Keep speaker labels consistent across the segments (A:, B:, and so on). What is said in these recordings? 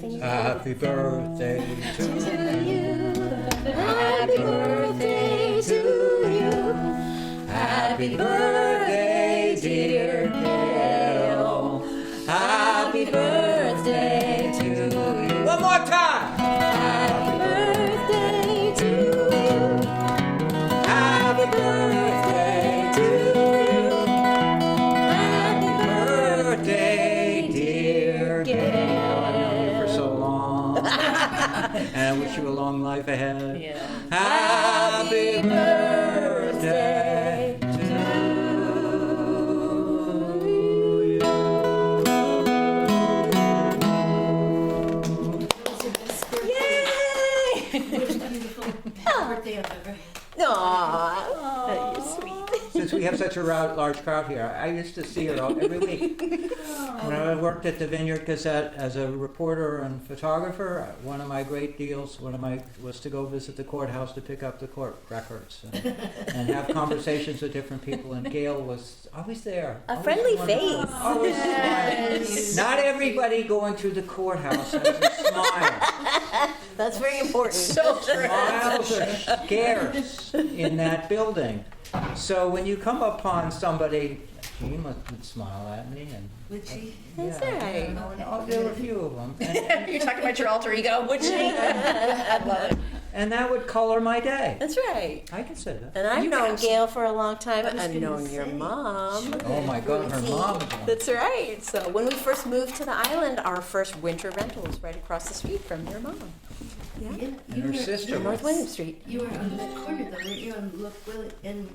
A: Happy birthday to you.
B: Happy birthday to you.
A: Happy birthday, dear Gail. Happy birthday to you. One more time.
B: Happy birthday to you.
A: Happy birthday to you. Happy birthday, dear Gail. I've known you for so long. And I wish you a long life ahead.
C: Yeah.
A: Happy birthday to you.
D: Birthday I've ever had.
B: Aw, you're sweet.
A: Since we have such a large crowd here, I used to see her every week. When I worked at the Vineyard Gazette as a reporter and photographer, one of my great deals, was to go visit the courthouse to pick up the court records and have conversations with different people. And Gail was always there.
B: A
A: always
B: friendly
A: wonderful,
B: face.
A: Always smiling. Not everybody going through the courthouse has a smile.
B: That's very important.
C: So true.
A: Smiles are scarce in that building. So when you come upon somebody, she would smile at me, and
D: Would she?
B: That's
A: yeah,
B: right.
A: there were a few of them, and,
C: You're talking about your alter ego, would she? I love it.
A: and that would color my day.
B: That's right.
A: I can say that.
B: And I've
C: You
B: known
C: guys-
B: Gail for a long time.
D: I was
B: I've
D: gonna
B: known your
D: say.
B: mom.
A: Oh my God, her mom.
B: That's right. So when we first moved to the island, our first winter rental was right across the street from your mom. Yeah.
A: And her sister.
B: North William Street.
D: You were on that corner though, weren't you, on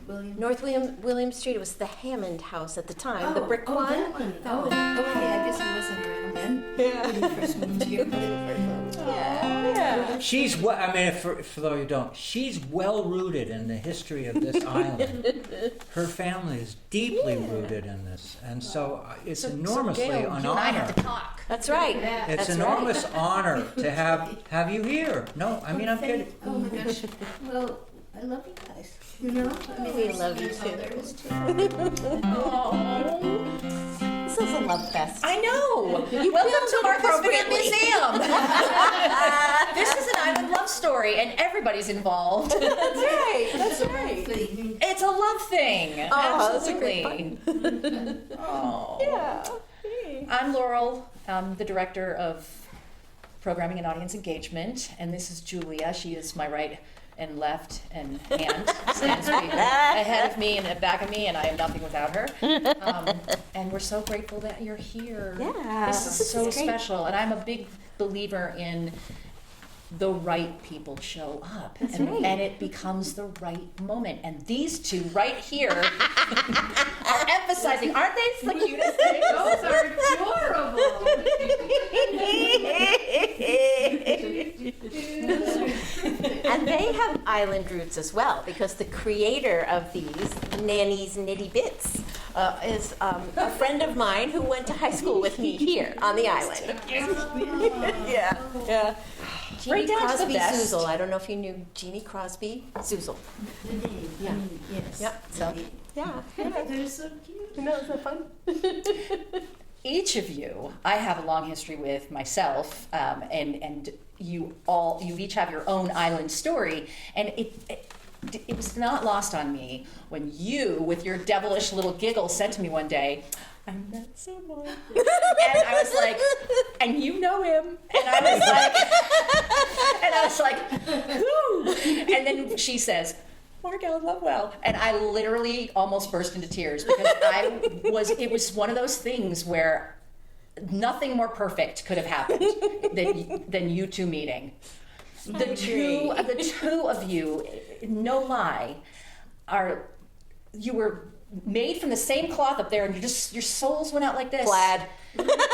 D: William?
B: North William Street. It was the Hammond house at the time, the brick
D: oh,
B: one.
D: That one. Oh, okay. I guess I wasn't around then.
B: Yeah.
D: When you first moved here.
B: Yeah.
A: She's for those who don't, she's well rooted in the history of this island. Her family is deeply rooted in this, and so it's enormously
C: Gail,
A: an
C: you and I have
A: honor.
C: to talk.
B: That's right.
D: Yeah.
A: It's
B: That's
A: an
B: right.
A: enormous honor to have you here. No, I mean I'm kidding.
D: Oh my gosh. Well, I love you guys. You know? I mean,
B: We love you
D: that's all
B: too.
D: there is to it.
B: This is a love fest.
C: I know.
B: You
C: Welcome
B: built
C: to
B: it
C: Martha's Vineyard
B: appropriately.
C: Museum. This is an island love story, and everybody's involved.
B: That's right. That's right.
D: Thing.
C: It's a love thing.
B: Oh, that's a
C: Absolutely.
B: great
C: Oh.
B: Yeah.
C: I'm Laurel. I'm the director of programming and audience engagement, and this is Julia. She is my right and left and hand, stands ahead of me and back of me, and I am nothing without her. And we're so grateful that you're here.
B: Yeah.
C: This is so
B: great.
C: special, and I'm a big believer in the right people show up,
B: That's
C: and,
B: right.
C: and it becomes the right moment. And these two right here are emphasizing, aren't they the cutest things?
D: Those are adorable.
B: And they have island roots as well, because the creator of these, Nanny's Nitty Bits, is a friend of mine who went to high school with me here on the island. Yeah, yeah.
C: Right
B: Jeannie
C: down to the
B: Crosby
C: best.
B: Zoozle. I don't know if you knew Jeannie Crosby Zoozle. Yeah.
D: Yes.
B: Yep. So yeah.
D: They're so cute.
B: You know, isn't that fun?
C: Each of you, I have a long history with myself, and you each have your own island story, and it was not lost on me when you, with your devilish little giggle, said to me one day, "I met someone," and I was like, "And you know him?" And I was like, "Who?" And then she says, "Margell Lovewell," and I literally almost burst into tears because it was one of those things where nothing more perfect could have happened than you two meeting. The two of you, no lie, you were made from the same cloth up there, and your souls went out like this.
B: Plaid.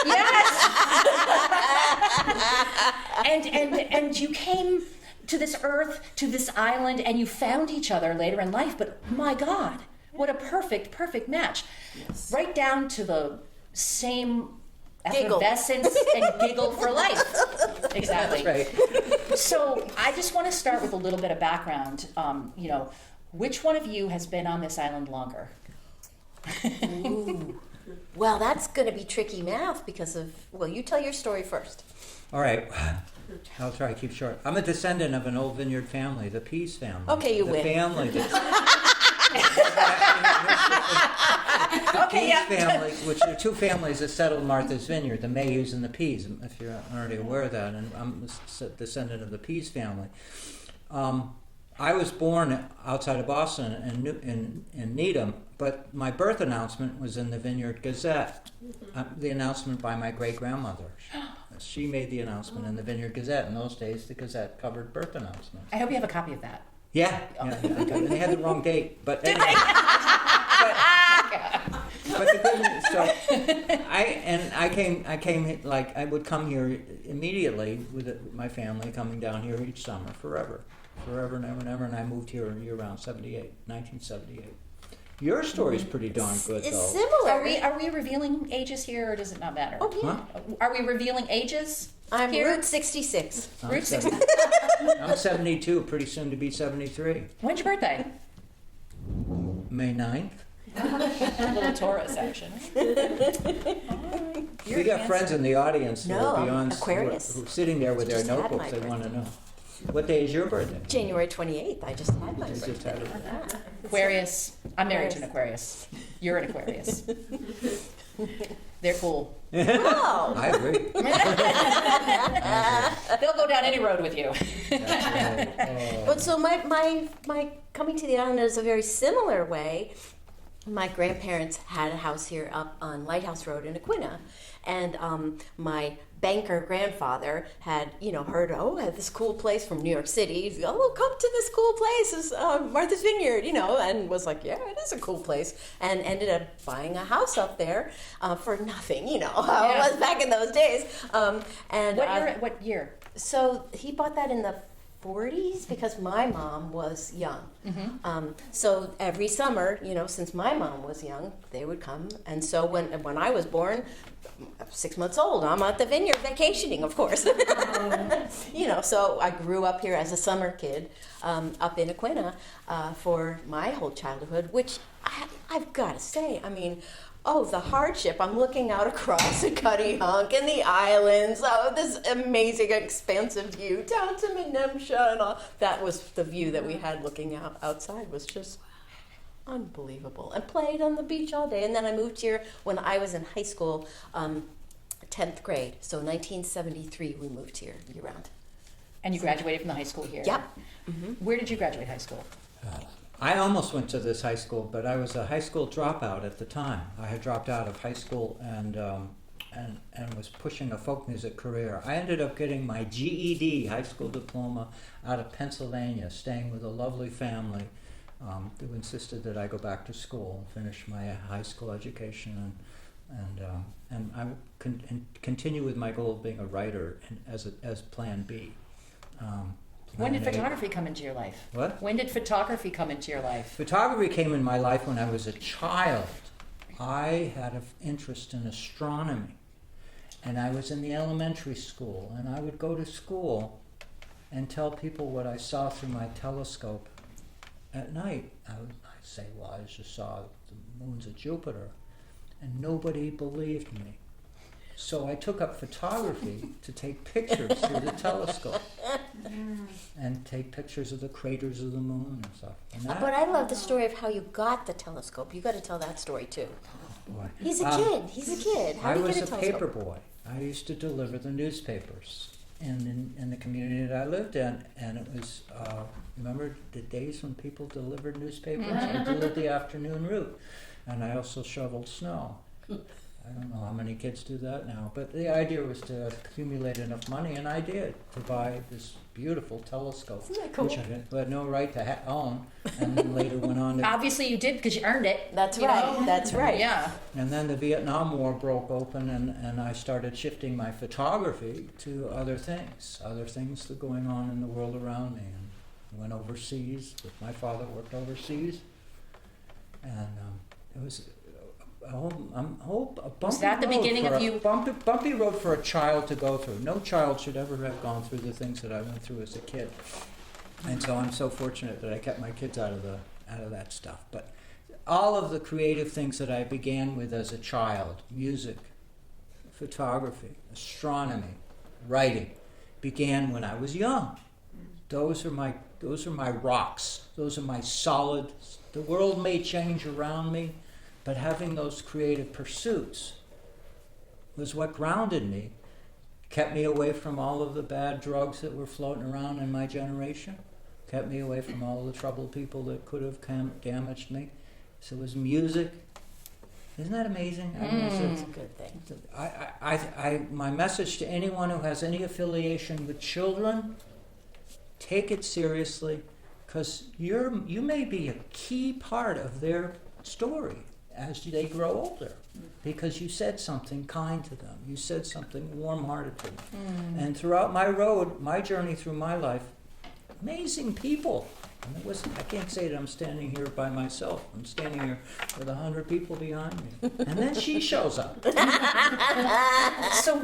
C: Yes. and you came to this earth, to this island, and you found each other later in life. But my God, what a perfect match.
D: Yes.
C: Right down to the same
B: Giggle.
C: effervescence and giggle for life. Exactly.
A: That's right.
C: So I just want to start with a little bit of background. Which one of you has been on this island longer?
B: Ooh. Well, that's going to be tricky math because of, well, you tell your story first.
A: All right. I'll try to keep short. I'm a descendant of an old vineyard family, the Pease family.
B: Okay, you
A: the
B: win.
A: Family that,
C: Okay,
A: Pease
C: yeah.
A: family, which are two families that settled Martha's Vineyard, the Mayhews and the Pease, if you're already aware of that. And I'm a descendant of the Pease family. I was born outside of Boston in Needham, but my birth announcement was in the Vineyard Gazette. The announcement by my great-grandmother. She made the announcement in the Vineyard Gazette. In those days, the Gazette covered birth announcements.
C: I hope you have a copy of that.
A: Yeah, and they had the wrong date, but anyway. But the good news, so I came like I would come here immediately with my family, coming down here each summer forever and ever and ever, and I moved here year round, 1978. Your story's pretty darn good,
B: It's
A: though.
B: similar.
C: Are we revealing ages here, or does it not matter?
B: Oh, yeah.
A: Huh?
C: Are we revealing ages
B: I'm
C: here?
B: Route 66.
A: I'm
C: Route
A: 70 I'm 72, pretty soon to be 73.
C: When's your birthday?
A: May 9th.
C: A little Taurus action.
A: We got friends in the audience who
B: No,
A: are beyond
B: Aquarius.
A: who are sitting there with their
B: Just had
A: notebooks.
B: my
A: They want to
B: birthday.
A: know. What day is your birthday?
B: January 28th. I just had my
A: You just
B: birthday.
A: had it.
B: Yeah.
C: Aquarius. I'm married to an Aquarius. You're an Aquarius. They're cool.
B: Oh,
A: I agree.
C: They'll go down any road with you.
A: That's right.
B: but so my coming to the island is a very similar way. My grandparents had a house here up on Lighthouse Road in Aquina, and my banker grandfather had, heard, I have this cool place from New York City. He's, come to this cool place, it's Martha's Vineyard, and was like, yeah, it is a cool place, and ended up buying a house up there for nothing, how it was back in those days. And
C: What year?
B: so he bought that in the 40s because my mom was young. So every summer, since my mom was young, they would come. And so when I was born, 6 months old, I'm at the vineyard vacationing, of course. So I grew up here as a summer kid up in Aquina for my whole childhood, which I've got to say, the hardship. I'm looking out across the Cutty-Hunk and the islands. Oh, this amazing, expansive view down to Menemsha and all. That was the view that we had looking outside was just unbelievable. And played on the beach all day. And then I moved here when I was in high school, 10th grade. So 1973 we moved here year round.
C: And you graduated from the high school here?
B: Yep.
C: Where did you graduate high school?
A: I almost went to this high school, but I was a high school dropout at the time. I had dropped out of high school and was pushing a folk music career. I ended up getting my GED, high school diploma, out of Pennsylvania, staying with a lovely family who insisted that I go back to school and finish my high school education and I continue with my goal of being a writer as Plan B.
C: When did
A: Plan A.
C: photography come into your life?
A: What?
C: When did photography come into your life?
A: Photography came in my life when I was a child. I had an interest in astronomy, and I was in the elementary school, and I would go to school and tell people what I saw through my telescope at night. I'd say, well, I just saw the moons of Jupiter, and nobody believed me. So I took up photography to take pictures through the telescope and take pictures of the craters of the moon and stuff. And that,
B: But I love the story of how you got the telescope. You got to tell that story too.
A: boy.
B: He's a kid. How
A: I
B: do you
A: was
B: get
A: a
B: a telescope?
A: paper boy. I used to deliver the newspapers in the community that I lived in, and it was, remember the days when people delivered newspapers? I delivered the afternoon route, and I also shoveled snow. I don't know how many kids do that now, but the idea was to accumulate enough money, and I did, to buy this beautiful telescope,
B: Isn't that cool?
A: which I had no right to own, and then later went on to...
C: Obviously you did because you earned it.
B: That's
C: you
B: right.
C: know?
B: That's right.
C: Yeah.
A: And then the Vietnam War broke open, and I started shifting my photography to other things that were going on in the world around me. And I went overseas. My father worked overseas, and it was a bumpy
C: Was that the
A: road
C: beginning
A: for
C: of
A: a
C: you-
A: bumpy road for a child to go through. No child should ever have gone through the things that I went through as a kid. And so I'm so fortunate that I kept my kids out of that stuff. But all of the creative things that I began with as a child, music, photography, astronomy, writing began when I was young. Those are my rocks. Those are my solid. The world may change around me, but having those creative pursuits was what grounded me, kept me away from all of the bad drugs that were floating around in my generation, kept me away from all the troubled people that could have damaged me. So it was music. Isn't that amazing? I mean,
B: It's a good thing.
A: my message to anyone who has any affiliation with children, take it seriously, because you may be a key part of their story as they grow older, because you said something kind to them, you said something warm-hearted to them. And throughout my journey through my life, amazing people. And I can't say that I'm standing here by myself. I'm standing here with 100 people behind me. And then she shows up.
C: So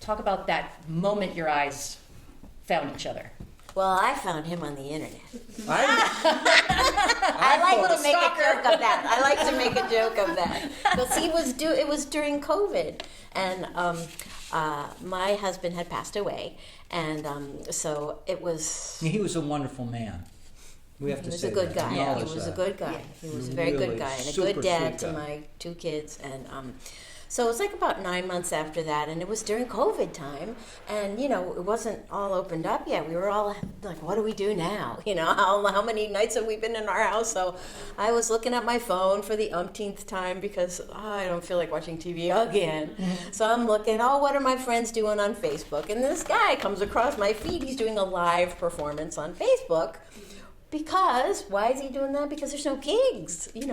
C: talk about that moment your eyes found each other.
B: Well, I found him on the internet.
A: I
B: I like to make a
C: stalker.
B: joke of that. I like to make a joke of that. Because it was during COVID, and my husband had passed away, and so it was.
A: He was a wonderful man. We have
B: He
A: to
B: was
A: say
B: a good
A: that.
B: guy. He
A: Acknowledge
B: was a
A: that.
B: good guy. He was a very
A: Really
B: good guy and a
A: super
B: good dad
A: sweet
B: to
A: guy.
B: my 2 kids. And so it was like about 9 months after that, and it was during COVID time. And it wasn't all opened up yet. We were all like, "What do we do now? How many nights have we been in our house?" So I was looking at my phone for the umpteenth time because I don't feel like watching TV again. So I'm looking, what are my friends doing on Facebook? And this guy comes across my feed. He's doing a live performance on Facebook. Because, why is he doing that? Because there's no gigs, you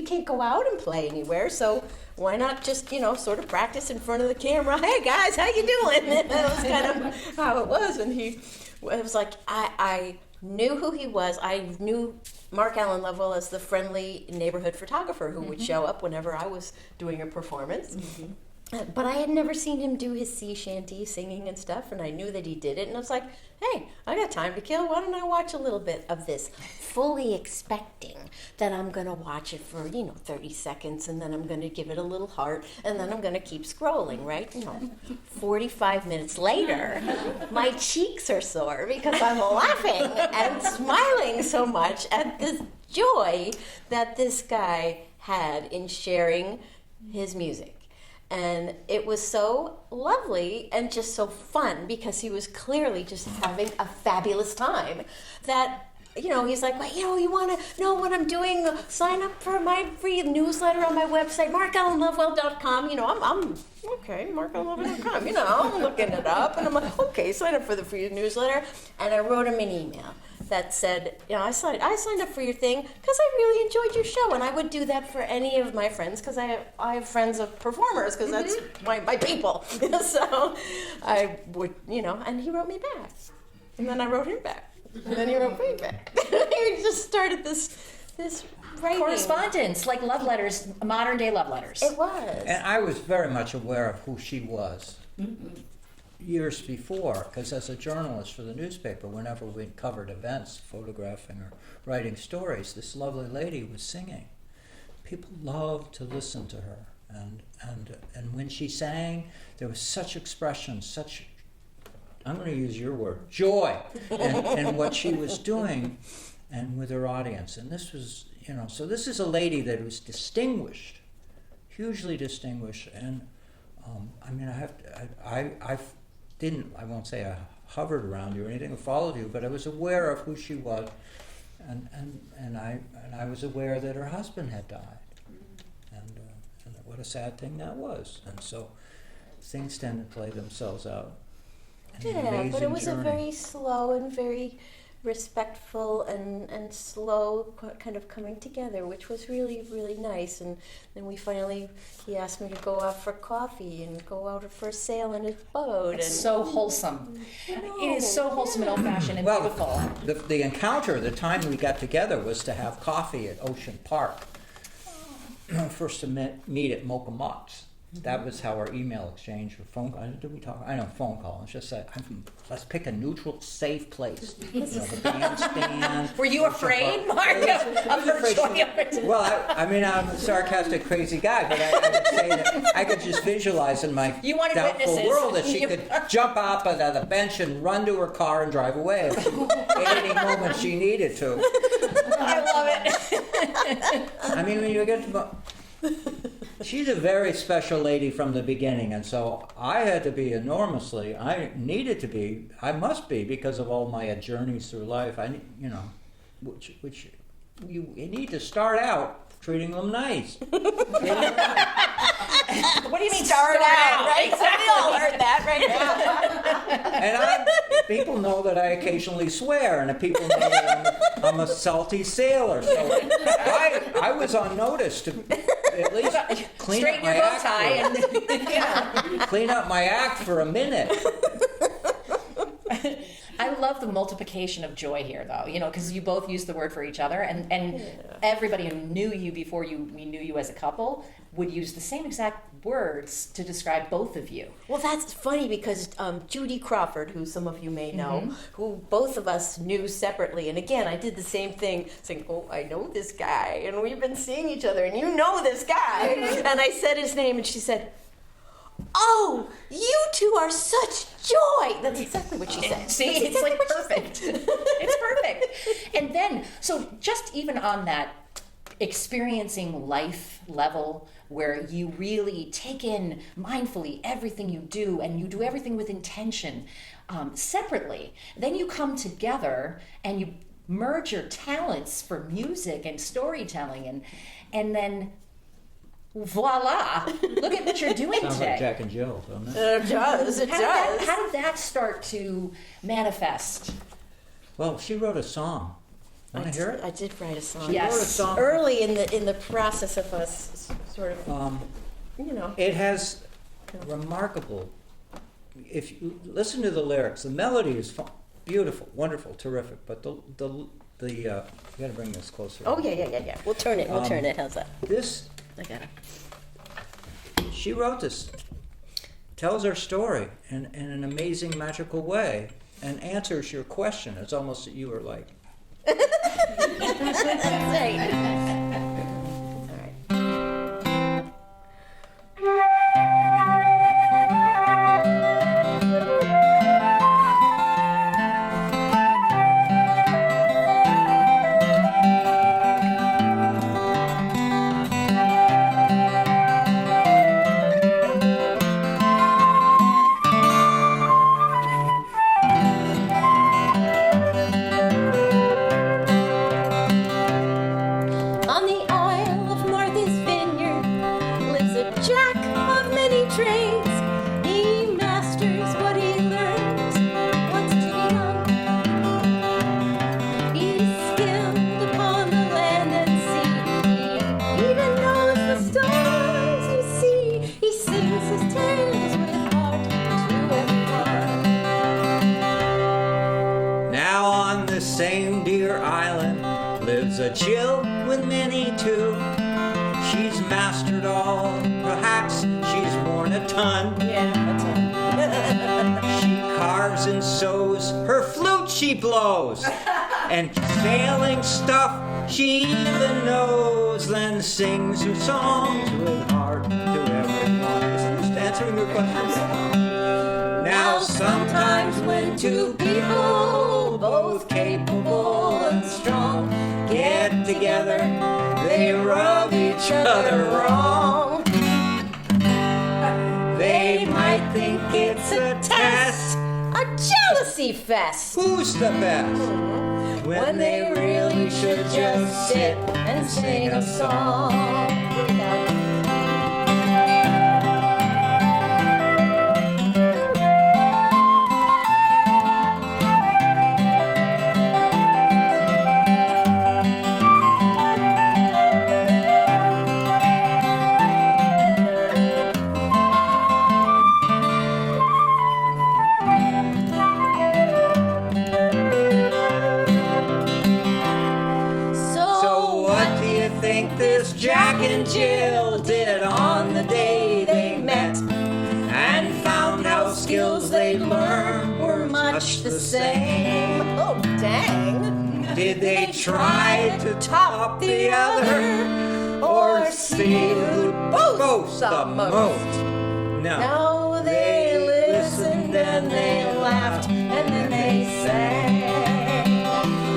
B: can't go out and play anywhere, so why not just, sort of practice in front of the camera? Hey guys, how you doing? And that was kind of how it was, and it was like, I knew who he was. I knew Mark Allen Lovewell as the friendly neighborhood photographer who would show up whenever I was doing a performance. But I had never seen him do his sea shanty singing and stuff, and I knew that he did it, and I was like, hey, I got time to kill, why don't I watch a little bit of this, fully expecting that I'm going to watch it for, 30 seconds, and then I'm going to give it a little heart, and then I'm going to keep scrolling, right? 45 minutes later, my cheeks are sore because I'm laughing and smiling so much at this joy that this guy had in sharing his music. And it was so lovely and just so fun because he was clearly just having a fabulous time that, he's like, well, you want to know what I'm doing? Sign up for my free newsletter on my website, markallenlovewell.com. I'm okay, markallenlovewell.com. I'm looking it up and I'm like, okay, sign up for the free newsletter. And I wrote him an email that said, I signed up for your thing because I really enjoyed your show, and I would do that for any of my friends because I have friends of performers because that's my people. So I would, and he wrote me back, and then I wrote him back, and then he wrote me back. We just started this writing.
C: Correspondence, like love letters, modern day love letters.
B: It was.
A: And I was very much aware of who she was years before, because as a journalist for the newspaper, whenever we covered events, photographing or writing stories, this lovely lady was singing. People loved to listen to her, and when she sang, there was such expression, such, I'm going to use your word, joy, in what she was doing, and with her audience. And this was, so this is a lady that was distinguished, hugely distinguished, and I won't say I hovered around you or anything, or followed you, but I was aware of who she was, and I was aware that her husband had died, and what a sad thing that was. And so things tend to play themselves out.
B: Yeah, but it was a very slow and very respectful and slow kind of coming together, which was really, really nice. And then he asked me to go out for coffee and go out for a sail in his boat.
C: It's so wholesome. It is so wholesome and old-fashioned and beautiful.
A: The encounter, the time we got together was to have coffee at Ocean Park. First to meet at Mocha Mott's. that was how our email exchange or phone call. Did we talk? I know phone call. It's just like let's pick a neutral, safe place. You know, the bandstand.
C: Were you afraid, Mark, of her choice?
A: Well, I mean, I'm a sarcastic, crazy guy, but I would say that I could just visualize in my
C: You wanted
A: doubtful
C: witnesses.
A: world that she could jump up on the bench and run to her car and drive away at any moment she needed to.
C: I love it.
A: I mean, when you get to... She's a very special lady from the beginning, and so I had to be enormously, I needed to be, I must be, because of all my journeys through life. You know, which you need to start out treating them nice.
C: What do you mean
B: Start out, right?
C: Exactly.
B: We all heard that right now.
A: And people know that I occasionally swear, and people know that I'm a salty sailor. So I was on notice to at least clean up
C: Straighten
A: my
C: your bow
A: act.
C: tie and
A: Clean up my act for a minute.
C: I love the multiplication of joy here, though, you know, because you both use the word for each other, and everybody who knew you before we knew you as a couple would use the same exact words to describe both of you.
B: Well, that's funny because Judy Crawford, who some of you may know, who both of us knew separately, and again, I did the same thing, saying, "Oh, I know this guy, and we've been seeing each other, and you know this guy," and I said his name, and she said, "Oh, you two are such joy." That's exactly what she said.
C: See,
B: That's
C: it's
B: exactly
C: like
B: what she
C: perfect.
B: said.
C: It's perfect. And then, so just even on that experiencing life level where you really take in mindfully everything you do and you do everything with intention separately, then you come together and you merge your talents for music and storytelling and then voila, look at what you're doing
A: Sounds
C: today.
A: like Jack and Jill, doesn't it?
B: It does. It does.
C: How did that start to manifest?
A: Well, she wrote a song. Want to hear it?
B: I did write a song.
C: Yes.
A: She wrote a song.
B: Early in the process of us sort of, you know.
A: It has remarkable. If you listen to the lyrics, the melody is beautiful, wonderful, terrific. But you got to bring this closer.
B: Oh yeah. We'll turn it. How's that?
A: This
B: I got it.
A: she wrote this, tells her story in an amazing, magical way, and answers your question. It's almost that you were like.
B: That's right. All right. On the Isle of Martha's Vineyard lives a jack of many trades. He masters what he learns. What's to be done? He's skilled upon the land and sea. He even knows the stars you see. He sings his tales with heart to everyone.
A: Now on this same dear island lives a Jill with many too. She's mastered all, perhaps she's worn a ton.
B: Yeah, that's all.
A: She carves and sews, her flute she blows, and sailing stuff she even knows, then sings her songs with heart to everyone. Isn't this answering your question? Now sometimes when two people, both capable and strong, get together, they rub each other wrong. They might think it's a test.
B: A jealousy fest.
A: Who's the best? When they really should just sit and sing a song.
B: So
A: what do you think this Jack and Jill did on the day they met?
B: the same. Oh, dang.
A: Did they try to top the other, or see who boasts the most?
B: No, they listened and they laughed and then they sang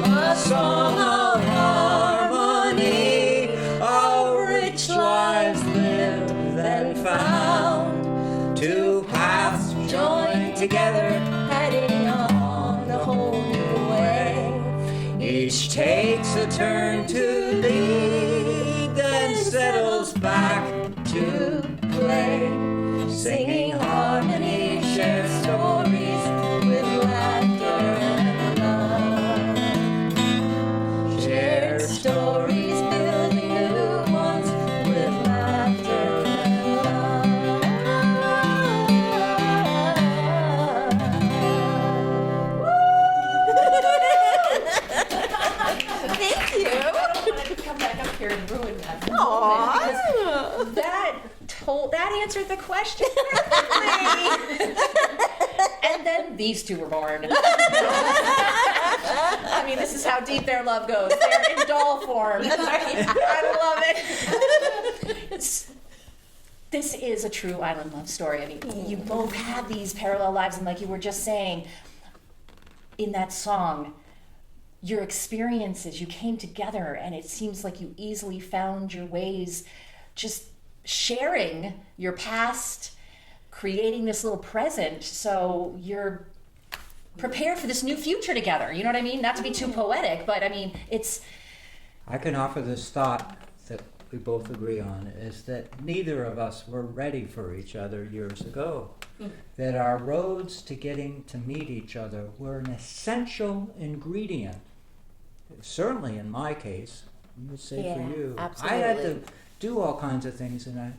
B: a song of harmony, of rich lives lived and found, two paths joined together, heading on a whole new way. Each takes a turn to lead, then settles back to play. Singing harmony, share stories with laughter and love. Share stories, building new ones with laughter and love. Thank you.
C: I don't want to come back up here and ruin that moment,
B: Aww.
C: because that answered the question perfectly. And then these two were born. I mean, this is how deep their love goes. They're in doll form. I love it. This is a true island love story. I mean, you both had these parallel lives, and like you were just saying, in that song, your experiences, you came together, and it seems like you easily found your ways, just sharing your past, creating this little present, so you're prepared for this new future together. You know what I mean? Not to be too poetic, but I mean, it's...
A: I can offer this thought that we both agree on, is that neither of us were ready for each other years ago. That our roads to getting to meet each other were an essential ingredient. Certainly in my case, I would say for
B: Yeah,
A: you.
B: absolutely.
A: I had to do all kinds of things, and I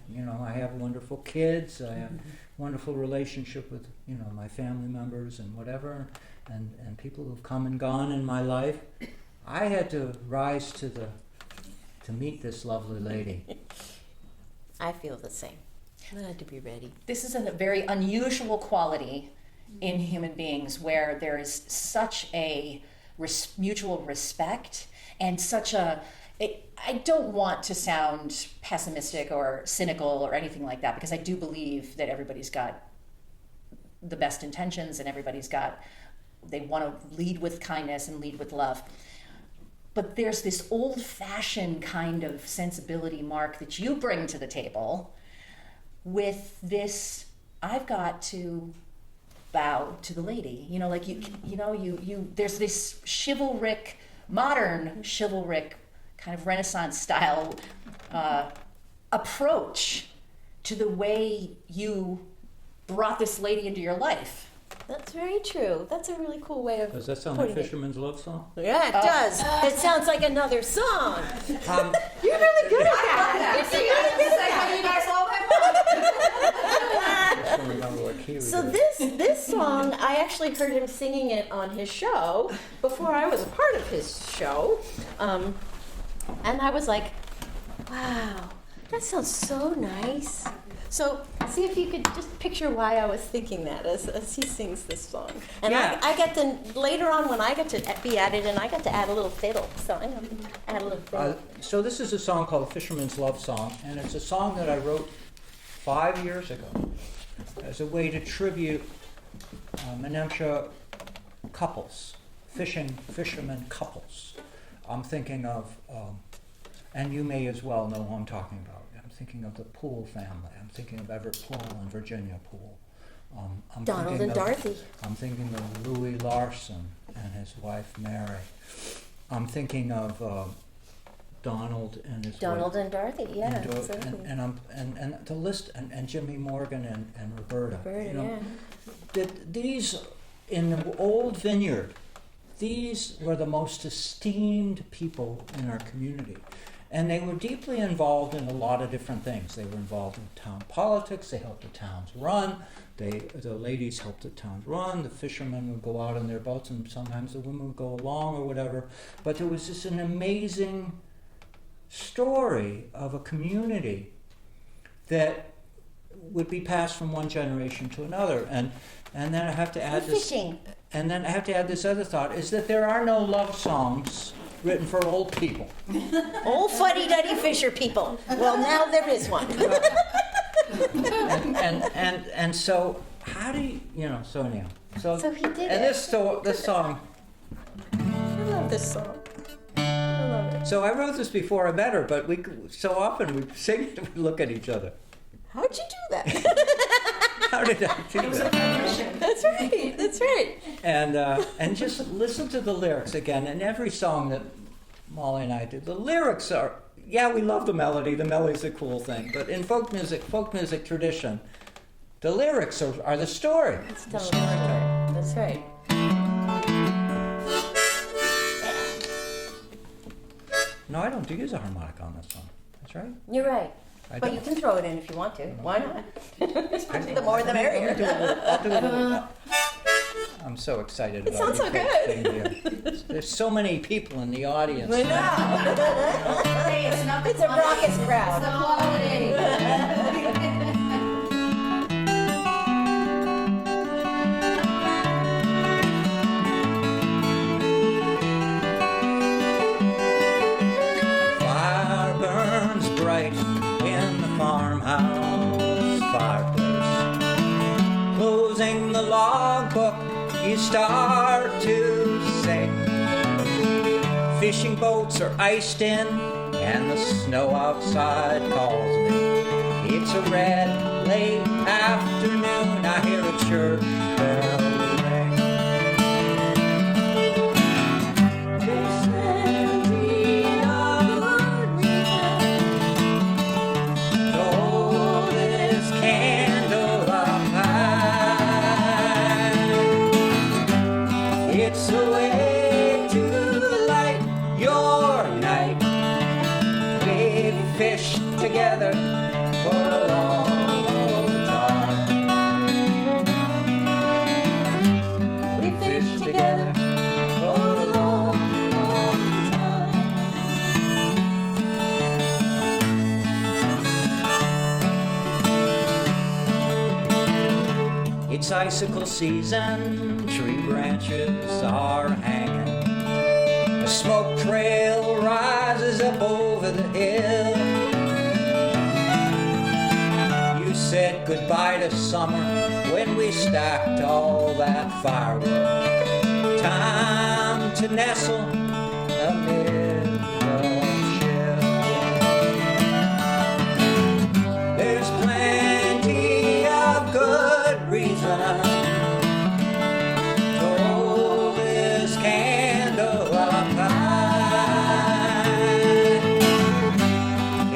A: have wonderful kids. I have wonderful relationship with my family members and whatever, and people who've come and gone in my life. I had to rise to meet this lovely lady.
B: I feel the same. I had to be ready.
C: This is a very unusual quality in human beings, where there is such a mutual respect and such a... I don't want to sound pessimistic or cynical or anything like that, because I do believe that everybody's got the best intentions and they want to lead with kindness and lead with love. But there's this old-fashioned kind of sensibility, Mark, that you bring to the table with this, I've got to bow to the lady. There's this chivalric, modern chivalric kind of Renaissance style approach to the way you brought this lady into your life.
B: That's very true. That's a really cool way of
A: Does that sound like
B: putting it.
A: Fisherman's Love Song?
B: Yeah, it does. It sounds like another song.
A: Um,
B: You're really good at that.
A: I don't remember what key we
B: So
A: did.
B: this song, I actually heard him singing it on his show before I was a part of his show, and I was like, wow, that sounds so nice. So see if you could just picture why I was thinking that as he sings this song. And
A: Yeah.
B: I get to, later on when I get to be added, and I get to add a little fiddle. So I'm going to add a little fiddle.
A: So this is a song called Fisherman's Love Song, and it's a song that I wrote 5 years ago as a way to tribute Menemsha couples, fishermen couples. I'm thinking of, and you may as well know who I'm talking about. I'm thinking of the Poole family. I'm thinking of Everett Poole and Virginia Poole. I'm
B: Donald
A: thinking
B: and
A: of-
B: Dorothy.
A: I'm thinking of Louis Larson and his wife Mary. I'm thinking of Donald and his
B: Donald
A: wife.
B: and Dorothy, yeah.
A: And,
B: exactly.
A: and the list, and Jimmy Morgan and Roberta.
B: Roberta, yeah.
A: These, in the old Vineyard, these were the most esteemed people in our community. And they were deeply involved in a lot of different things. They were involved in town politics. They helped the towns run. The ladies helped the towns run. The fishermen would go out on their boats, and sometimes the women would go along or whatever. But there was just an amazing story of a community that would be passed from one generation to another. And then I have to add this.
B: Fishing.
A: And then I have to add this other thought: is that there are no love songs written for old people.
B: Old fuddy-duddy fisher people. Well, now there is one.
A: And so how do you know? So anyhow,
B: So he did
A: and
B: it.
A: this song.
B: I love this song. I love it.
A: So I wrote this before I met her, but so often we sing it and we look at each other.
B: How'd you do that?
A: How did I do that?
B: That's right. That's right.
A: And just listen to the lyrics again. In every song that Molly and I did, the lyrics are, yeah, we love the melody. The melody's a cool thing. But in folk music tradition, the lyrics are the story.
B: It's telling the story. That's right.
A: No, I don't use a harmonica on this song. That's right.
B: You're right.
A: I
B: But
A: don't.
B: you can throw it in if you want to. Why not? The more the merrier.
A: I'll do a little. I'm so excited about
B: It sounds so
A: you folks
B: good.
A: being here. There's so many people in the audience.
B: I know.
D: Hey, it's not the
B: It's a raucous
D: It's
B: crowd.
D: the quality.
A: Fire burns bright in the farmhouse fireplace. Closing the logbook, you start to sing. Fishing boats are iced in, and the snow outside calls me. It's a red, late afternoon, I hear a church bell ring. Hold this candle up high. It's a way to light your night. We've fished together for a long time. We fished together for a long time. It's icicle season, tree branches are hanging. A smoke trail rises up over the hill. You said goodbye to summer when we stacked all that firewood. Time to nestle amid the chill. There's plenty of good reason to hold this candle up high.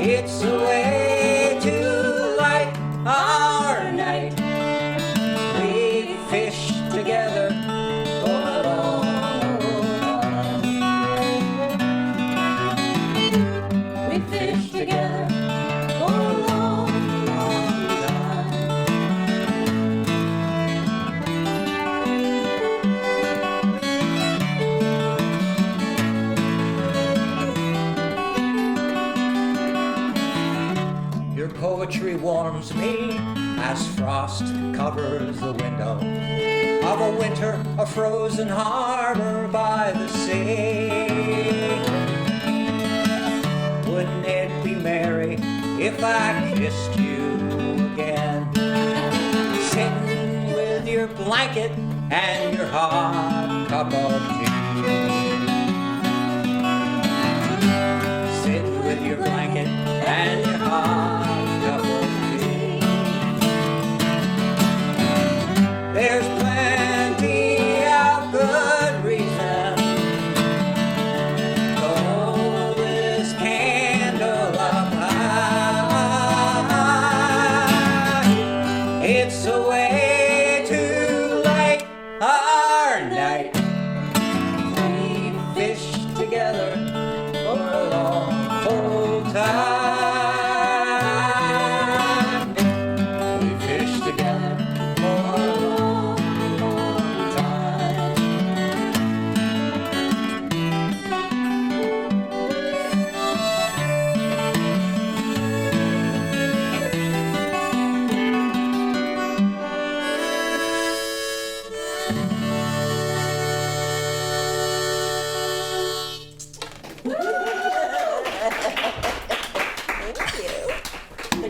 A: It's a way to light our night. We fished together for a long time. We fished together for a long time. Your poetry warms me as frost covers the window of a winter, a frozen harbor by the sea. Wouldn't it be merry if I kissed you again? Sitting with your blanket and your hot cup of tea. Sitting with your blanket and your hot cup of tea. There's plenty of good reason to hold this candle up high. It's a way to light our night.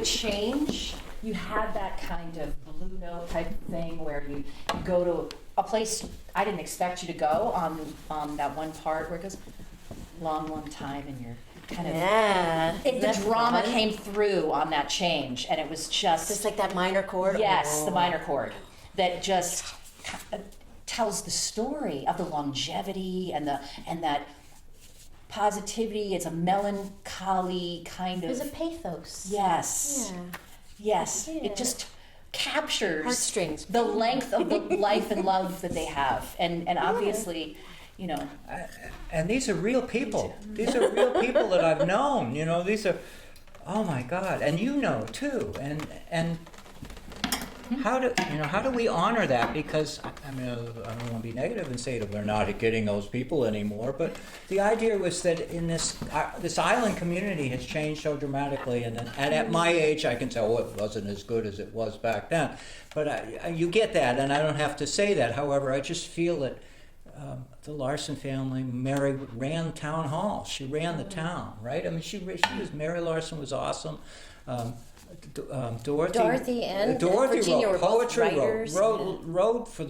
C: change, you had that kind of Blue Note type of thing where you go to a place I didn't expect you to go on that one part where it goes long time, and you're kind of the drama came through on that change, and it was just
B: like that minor chord.
C: Yes, the minor chord that just tells the story of the longevity and that positivity. It's a melancholy kind of.
B: There's a pathos.
C: Yes.
B: Yeah.
C: Yes.
B: Yeah.
C: It just captures
B: Heartstrings.
C: the length of the life and love that they have, and obviously, you know.
A: And these are real people. These are real people that I've known. You know, these are, oh my God, and you know too. And how do we honor that? Because I mean, I don't want to be negative and say that we're not getting those people anymore. But the idea was that in this island community has changed so dramatically, and at my age, I can say, oh, it wasn't as good as it was back then. But you get that, and I don't have to say that. However, I just feel that. The Larson family, Mary ran town hall. She ran the town, right? I mean, Mary Larson was awesome. Dorothy
B: and
A: wrote
B: Virginia were both
A: poetry,
B: writers.
A: wrote for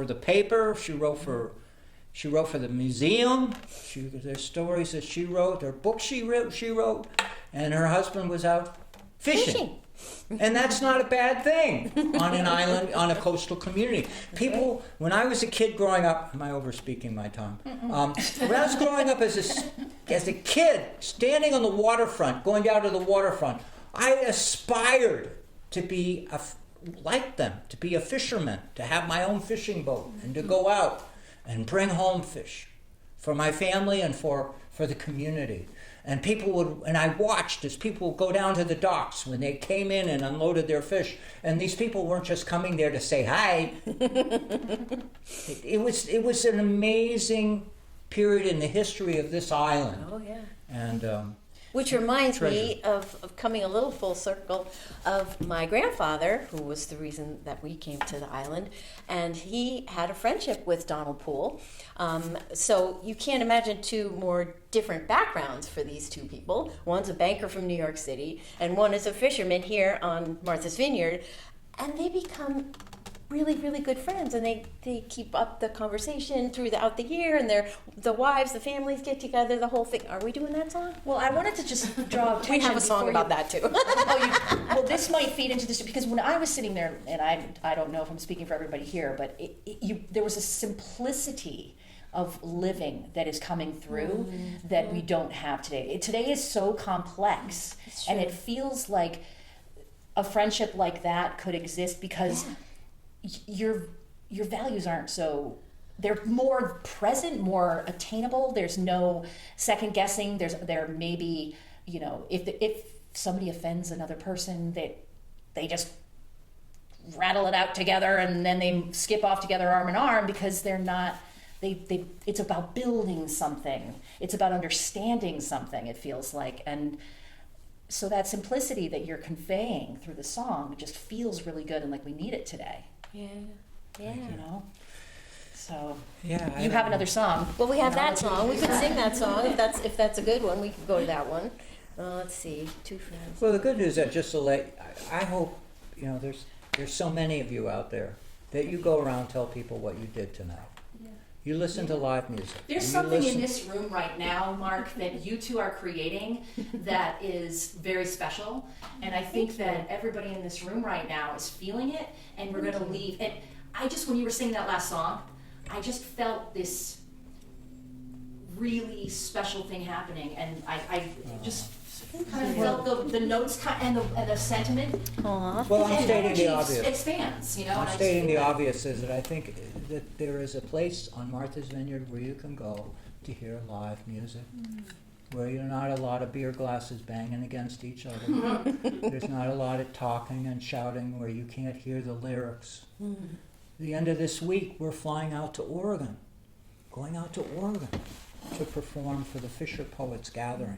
A: the paper. She wrote for the museum. There's stories that she wrote. There are books she wrote, and her husband was out fishing. And that's not a bad thing on an island, on a coastal community. People, when I was a kid growing up, am I overspeaking my time? When I was growing up as a kid, standing on the waterfront, going down to the waterfront, I aspired to be like them, to be a fisherman, to have my own fishing boat, and to go out and bring home fish for my family and for the community. And I watched as people would go down to the docks when they came in and unloaded their fish. And these people weren't just coming there to say hi. It was an amazing period in the history of this island.
B: Oh, yeah.
A: And
B: which reminds
A: treasure.
B: me of coming a little full circle of my grandfather, who was the reason that we came to the island, and he had a friendship with Donald Poole. So you can't imagine two more different backgrounds for these two people. One's a banker from New York City, and one is a fisherman here on Martha's Vineyard, and they become really, really good friends, and they keep up the conversation throughout the year, and the wives, the families get together, the whole thing. Are we doing that song?
C: Well, I wanted to just draw attention.
B: We have a song about that too.
C: Well, this might feed into this, because when I was sitting there, and I don't know if I'm speaking for everybody here, but there was a simplicity of living that is coming through that we don't have today. Today is so complex, and it feels like a friendship like that could exist because your values aren't so, they're more present, more attainable. There's no second guessing. There may be, if somebody offends another person, they just rattle it out together, and then they skip off together arm in arm, because they're not, it's about building something. It's about understanding something, it feels like. And so that simplicity that you're conveying through the song just feels really good, and like we need it today.
B: Yeah.
C: So
A: yeah,
C: you have another song.
B: Well, we have that song. We could sing that song if that's a good one. We could go to that one. Let's see, Two Friends.
A: Well, the good news is just to I hope there's so many of you out there that you go around and tell people what you did tonight. You listen to live music.
C: There's something in this room right now, Mark, that you two are creating that is very special. And I think that everybody in this room right now is feeling it, and we're going to leave. And when you were singing that last song, I just felt this really special thing happening. And I just kind of felt the notes and the sentiment.
B: Aww.
A: Well, I'm
C: And
A: stating the
C: energy
A: obvious.
C: expands,
A: I'm stating the obvious is that I think that there is a place on Martha's Vineyard where you can go to hear live music, where you're not a lot of beer glasses banging against each other. There's not a lot of talking and shouting where you can't hear the lyrics. The end of this week, we're flying out to Oregon, going out to Oregon to perform for the Fisher Poets Gathering.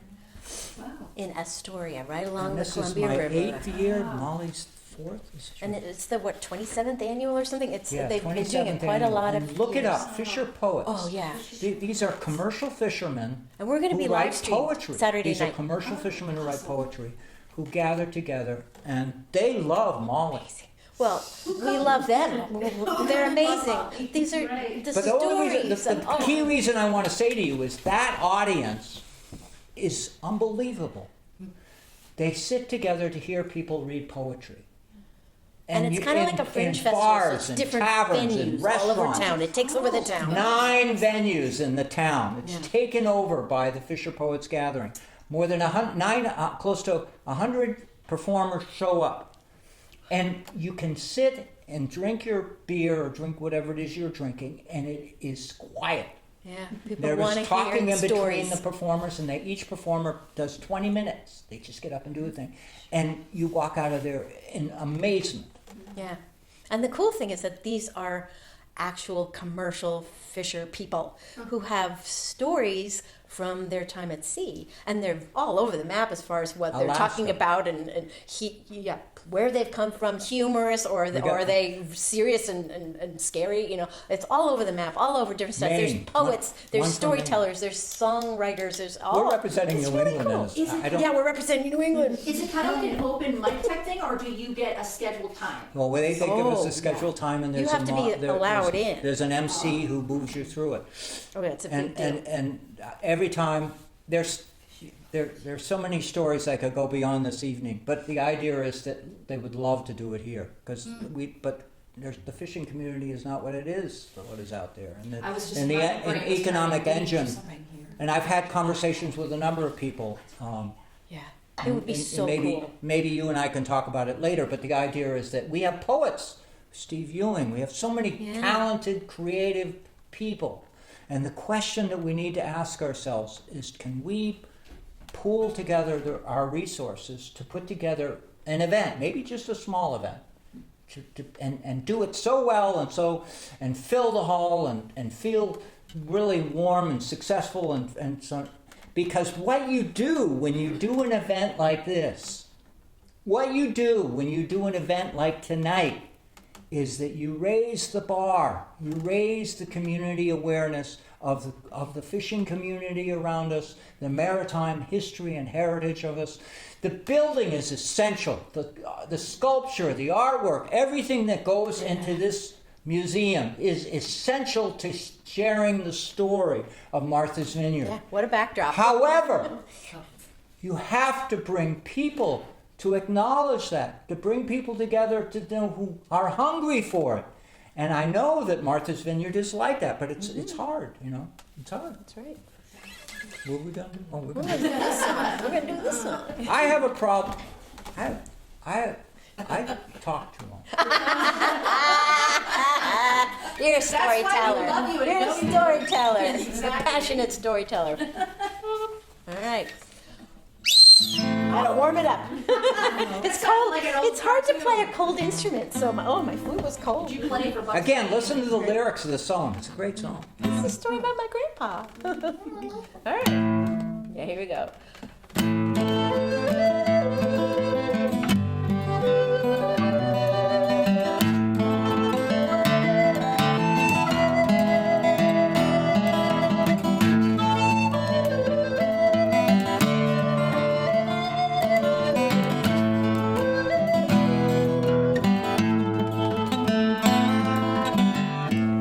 C: Wow.
B: In Astoria, right along
A: And
B: the
A: this is
B: Columbia
A: my
B: River.
A: 8th year, Molly's 4th.
B: And it's the 27th annual or something?
A: Yeah,
B: They've been doing
A: 27th
B: it quite a
A: annual.
B: lot
A: And
B: of
A: look it
B: years.
A: up, Fisher Poets.
B: Oh, yeah.
A: These are commercial fishermen
B: And we're going to
A: who
B: be
A: write
B: live streamed
A: poetry.
B: Saturday
A: These are
B: night.
A: commercial fishermen who write poetry, who gather together, and they love Molly.
B: Well, we love them. They're amazing. These are the
A: But the only reason,
B: stories.
A: the key reason I want to say to you is that audience is unbelievable. They sit together to hear people read poetry.
B: And it's kind of like a fringe festival. So
A: Bars
B: it's
A: and
B: different
A: taverns
B: venues
A: and
B: all over
A: restaurants.
B: town. It takes over the town.
A: 9 venues in the town. It's taken over by the Fisher Poets Gathering. More than close to 100 performers show up. And you can sit and drink your beer or drink whatever it is you're drinking, and it is quiet.
B: Yeah, people
A: There
B: want
A: was
B: to hear
A: talking
B: the
A: in between
B: stories.
A: the performers, and each performer does 20 minutes. They just get up and do a thing. And you walk out of there in amazement.
B: Yeah. And the cool thing is that these are actual commercial fisher people who have stories from their time at sea, and they're all over the map as far as what they're
A: Alaska.
B: talking about and where they've come from, humorous or are they serious and scary, you know. It's all over the map, all over different stuff. There's
A: Maine.
B: poets, there's
A: One from Maine.
B: storytellers, there's songwriters, there's all.
A: We're representing
B: it's
A: New
B: really
A: England.
B: cool.
A: I don't,
B: Yeah, we're representing New England.
E: Is it kind of like an open mic type thing, or do you get a scheduled time?
A: well, they give us
B: Oh,
A: a scheduled time, and
B: You
A: there's
B: have to be allowed in.
A: There's an MC who moves you through it.
B: Oh, that's a big
A: And
B: deal.
A: and every time there's so many stories I could go beyond this evening, but the idea is that they would love to do it here because the fishing community is not what it is, what is out there, and
E: I was just
A: and the
E: about to bring this
A: economic
E: up.
A: engine. And I've had conversations with a number of people.
B: Yeah, it would be
A: and
B: so
A: maybe,
B: cool.
A: Maybe you and I can talk about it later, but the idea is that we have poets, Steve Ewing, we have so many talented, creative people. And the question that we need to ask ourselves is, can we pool together our resources to put together an event, maybe just a small event, and do it so well and fill the hall and feel really warm and successful and so. Because what you do when you do an event like this, what you do when you do an event like tonight, is that you raise the bar, you raise the community awareness of the fishing community around us, the maritime history and heritage of us. The building is essential. The sculpture, the artwork, everything that goes into this museum is essential to sharing the story of Martha's Vineyard.
B: Yeah, what a backdrop.
A: However, you have to bring people to acknowledge that, to bring people together to know who are hungry for it. And I know that Martha's Vineyard is like that, but it's hard, you know. It's hard.
B: That's right.
A: What are we gonna do? Oh, we're
B: We're
A: gonna
B: gonna do this song. We're gonna do this song.
A: I have a problem. I talk too long.
B: You're a
E: why we
B: storyteller.
E: love you and
B: You're a
E: know you.
B: storyteller.
E: Yes,
B: A
E: exactly.
B: passionate storyteller. All right. Gotta warm it up. It's cold.
E: like an old
B: It's hard to
E: cartoon.
B: play a cold instrument. So my flute was cold.
E: Did you play for Bucks?
A: Again, listen to the lyrics of the song. It's a great song.
B: It's a story about my grandpa. All right. Yeah, here we go.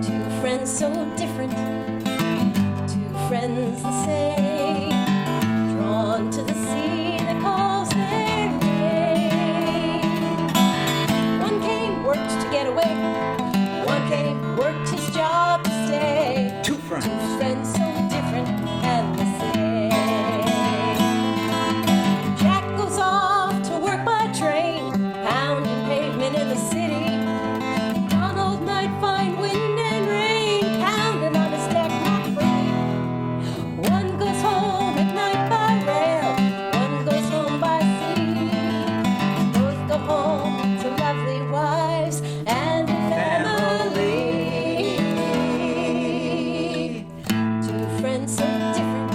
B: Two friends so different, two friends the same, drawn to the sea that calls their name. One came, worked to get away, one came, worked his job to stay.
A: Two friends.
B: Two friends so different and the same. Jack goes off to work by train, pounding pavement in the city. Donald might find wind and rain pounding on his deck, not free. One goes home at night by rail, one goes home by sea. Both go home to lovely wives and a family. Two friends so different,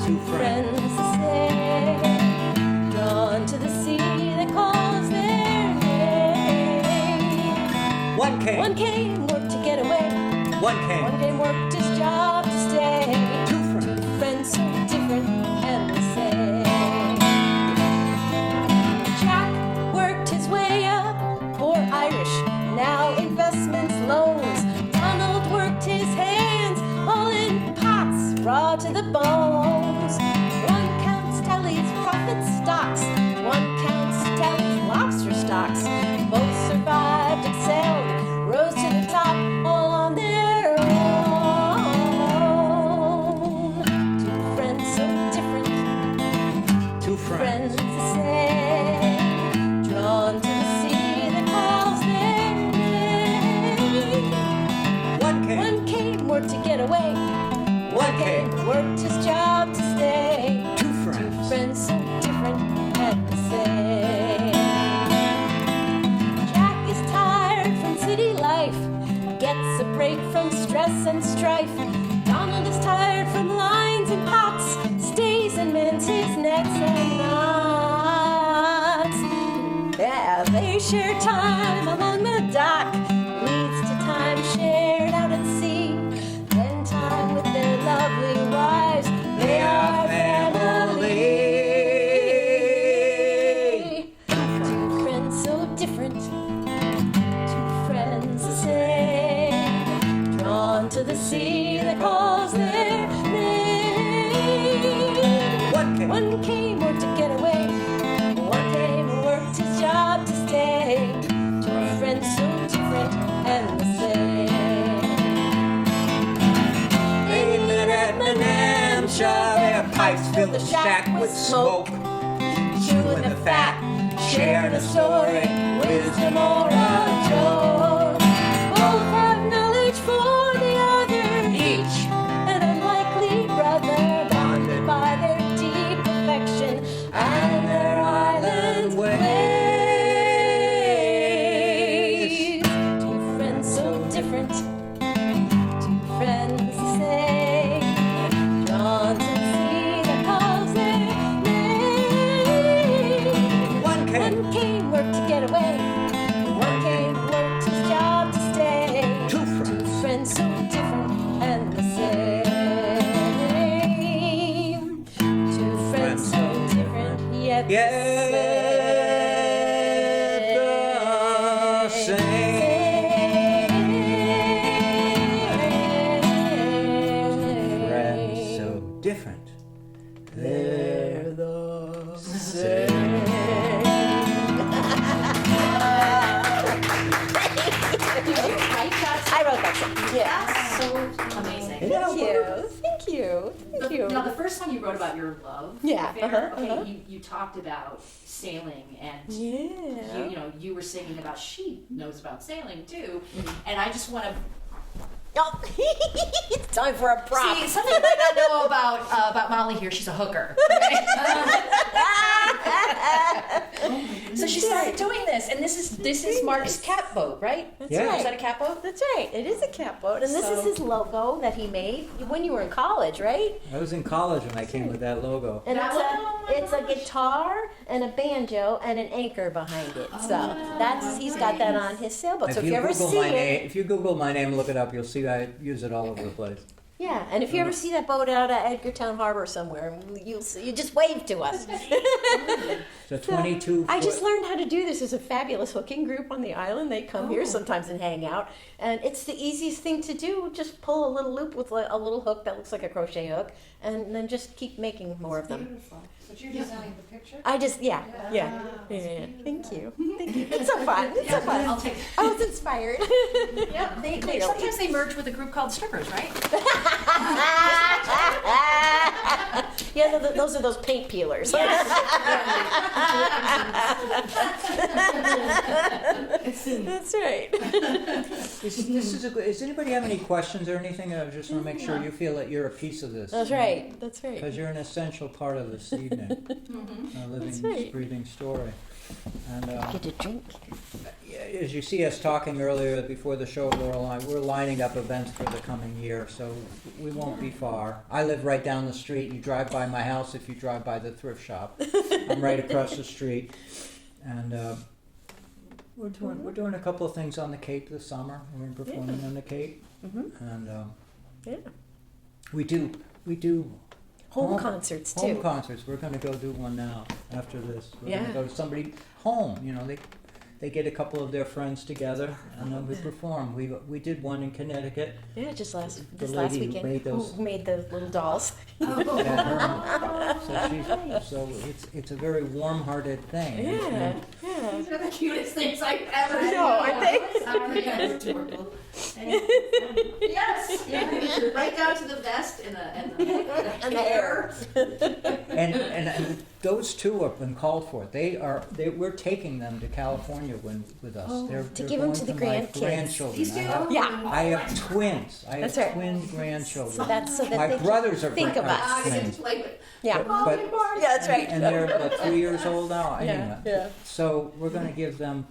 A: Two friends.
B: friends the same, drawn to the sea that calls their name.
A: One came.
B: One came, worked to get away.
A: One
B: One
A: came.
B: came, worked his job to stay.
A: Two friends.
B: Friends so different and the same. docks. Both survived, excelled, rose to the top, all on their own. Two friends so different,
A: Two friends.
B: friends the same, drawn to the sea that calls their name.
A: One came.
B: One came, worked to get away.
A: One came.
B: Worked his job to stay.
A: Two friends.
B: Friends so different and the same. Jack is tired from city life, gets a break from stress and strife. Donald is tired from lines and pots, stays and mends his nets and knots. Yeah, they share time along the dock, leads to time shared out at sea. Then time with their lovely wives, they are family. Two friends so different, two friends the same, drawn to the sea that calls their name.
A: One came.
B: One came, worked to get away. One came, worked his job to stay. Two friends so different and the same.
A: They met at Menamsha, their pipes filled the shack with smoke. Chewing the fat, sharing a story, wisdom or a joke. Both have knowledge for the other, each an unlikely brother, bonded by their deep affection and their island ways. Two friends so different, two friends the same, drawn to the sea that calls their name. One came.
B: One came, worked to get away. One came, worked his job to stay.
A: Two
B: Two
A: friends.
B: friends so different and the same. Two friends so different yet the
A: Yet the Friends so different. They're the same.
E: Did you write that?
B: I wrote that song. Yeah.
E: That's so amazing.
A: Yeah.
B: Thank you. Thank you. Thank you.
E: Now, the first time you wrote about your love
B: Yeah,
E: affair,
B: uh-huh.
E: you talked about sailing, and
B: Yeah.
E: you were singing about she knows about sailing too, and I just want to
B: Oh, it's time for a prop.
E: see something you might not know about Molly here. She's a hooker. So she started doing this, and this is Mark's cat boat, right?
B: That's
A: Yeah.
B: right.
E: Is that a cat boat?
B: That's right. It is a cat boat, and this
E: So-
B: is his logo that he made when you were in college, right?
A: I was in college when I came with that logo.
B: And
E: That
B: it's
E: one?
B: a
E: Oh my
B: it's a
E: gosh.
B: guitar and a banjo and an anchor behind it. So that's he's got that on his sailboat. So if you ever see it,
A: if you Google my name, look it up, you'll see I use it all over the place.
B: yeah. And if you ever see that boat out at Edgartown Harbor somewhere, you just wave to us.
A: It's a 22
B: I just
A: foot-
B: learned how to do this. There's a fabulous hooking group on the island. They come here sometimes and hang out. And it's the easiest thing to do. Just pull a little loop with a little hook that looks like a crochet hook, and then just keep making more of them.
D: Beautiful. But you're designing the picture?
B: I just, yeah. Thank you. Thank you. It's so fun. It's so fun.
E: I'll take.
B: I was inspired.
E: Yeah, they sometimes they merge with a group called Strippers, right?
B: Yeah, those are those paint peelers. That's right.
A: Does anybody have any questions or anything? I just want to make sure you feel that you're a piece of this.
B: That's right. That's right.
A: Because you're an essential part of this evening, a living,
B: That's right.
A: breathing story. And
B: Get a drink.
A: as you see us talking earlier before the show, Laurel and I, we're lining up events for the coming year, so we won't be far. I live right down the street. You drive by my house if you drive by the thrift shop. I'm right across the street, and we're doing a couple of things on the Cape this summer. We're performing on the Cape, and
B: Yeah.
A: we do
B: Home concerts too.
A: home concerts. We're going to go do one now after this. We're going
B: Yeah.
A: to go to somebody home. You know, they get a couple of their friends together and then we perform. We did one in Connecticut.
B: Yeah, just
A: The
B: last
A: lady who
B: weekend.
A: made those-
B: Who made the little dolls?
A: Yeah, so it's a very warm-hearted thing.
B: Yeah, yeah.
D: They're the cutest things I've ever seen.
B: know, aren't they?
D: That's adorable. Yes, yeah, right down to the vest and the hair.
A: And those two have been called for. We're taking them to California with us.
B: Oh,
A: they're
B: to give them
A: going
B: to the
A: my
B: grandkids.
A: grandchildren.
D: These two?
B: Yeah.
A: I have twins. I have
B: That's right.
A: twin grandchildren.
B: So that's so that
A: My
B: they can
A: brothers are
B: think of
A: are
B: us.
A: twins.
D: Play with.
B: Yeah.
A: But-
B: Yeah, that's right.
A: And they're about 3 years old now. Anyway.
B: yeah.
A: So we're going to give them,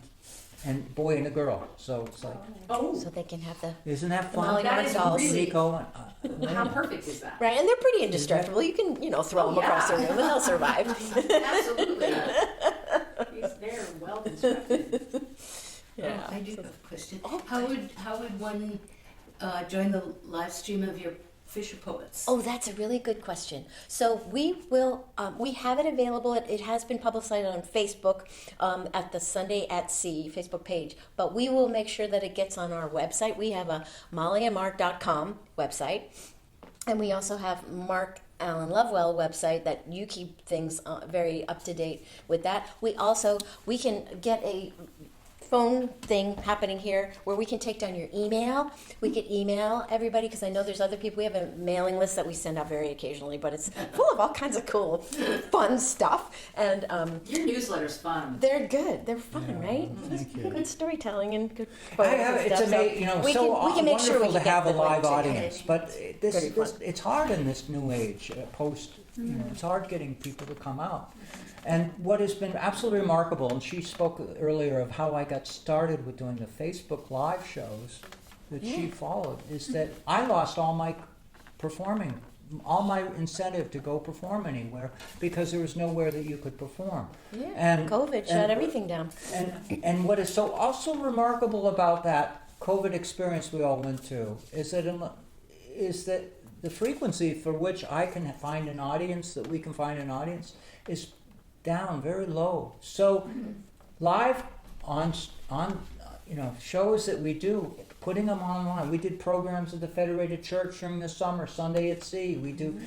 A: and boy and a girl. So it's like,
D: Oh,
B: So they can have the
A: isn't that
B: the Molly
A: fun?
D: That
B: Mark
D: is
B: dolls.
D: really-
A: Nico,
D: how perfect is that?
B: Right, and they're pretty indestructible. You can, throw
D: Oh,
B: them across the
D: yeah.
B: room and they'll survive.
D: Absolutely. They're well constructed.
B: Yeah.
D: I do have a question. How would one join the live stream of your Fisher Poets?
B: Oh, that's a really good question. So we will, we have it available. It has been publicized on Facebook at the Sunday at Sea Facebook page, but we will make sure that it gets on our website. We have a mollyandmark.com website, and we also have Mark Allen Lovewell website that you keep things very up to date with that. We can get a phone thing happening here where we can take down your email. We could email everybody because I know there's other people. We have a mailing list that we send out very occasionally, but it's full of all kinds of cool, fun stuff. And
D: Your newsletter's fun.
B: they're good. They're fun, right?
A: Thank you.
B: Good storytelling and good
A: I
B: photos
A: have,
B: and
A: it's
B: stuff.
A: amazing,
B: we can make sure we
A: wonderful
B: can
A: to have a
B: get the
A: live
B: link to it.
A: audience, but
B: Very fun.
A: it's hard in this new age, it's hard getting people to come out. And what has been absolutely remarkable, and she spoke earlier of how I got started with doing the Facebook live shows that she followed, is that I lost all my performing, all my incentive to go perform anywhere because there was nowhere that you could perform.
B: Yeah,
A: And-
B: COVID shut
A: and-
B: everything down.
A: And what is so also remarkable about that COVID experience we all went to is that the frequency for which I can find an audience, that we can find an audience, is down very low. So live on shows that we do, putting them online. We did programs at the Federated Church during the summer, Sunday at Sea. We do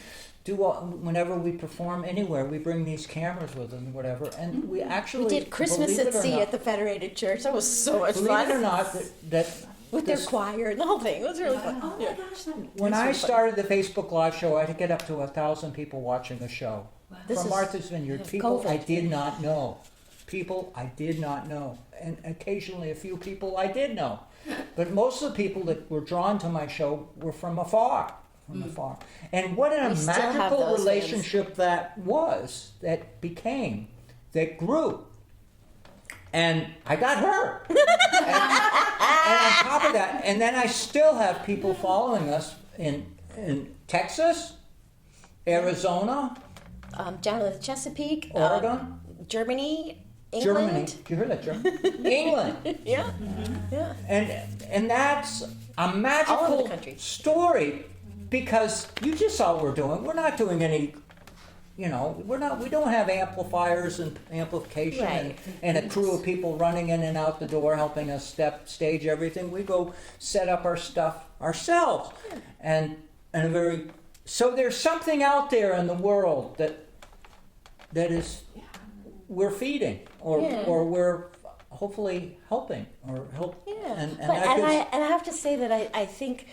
A: whenever we perform anywhere, we bring these cameras with us and whatever. And we actually
B: We did Christmas
A: believe
B: at
A: it or
B: Sea
A: not-
B: at the Federated Church. That was so much
A: Believe
B: fun.
A: it or not, that
B: With their
A: this-
B: choir and the whole thing. It was really fun.
D: Oh my gosh,
A: when I started the Facebook Live show, I could get up to 1,000 people watching a show.
B: This
A: From
B: is-
A: Martha's Vineyard, people
B: COVID.
A: I did not know. People I did not know. And occasionally a few people I did know. But most of the people that were drawn to my show were from afar. And what a
B: We still have
A: magical
B: those
A: relationship that was, that grew. And I got her. and on top of that, and then I still have people following us in Texas, Arizona,
B: Down in the Chesapeake,
A: Oregon,
B: Germany,
A: Germany.
B: England.
A: Did you hear that, Germany? England.
B: Yeah, yeah.
A: And that's a
B: All over the
A: magical
B: country.
A: story because you just saw what we're doing. We're not doing any, we don't have amplifiers and amplification
B: Right.
A: and a crew of people running in and out the door helping us stage everything. We go set up our stuff ourselves. So there's something out there in the world that is we're feeding or we're hopefully helping or help.
B: Yeah,
A: And
B: but,
A: that gives-
B: I have to say that I think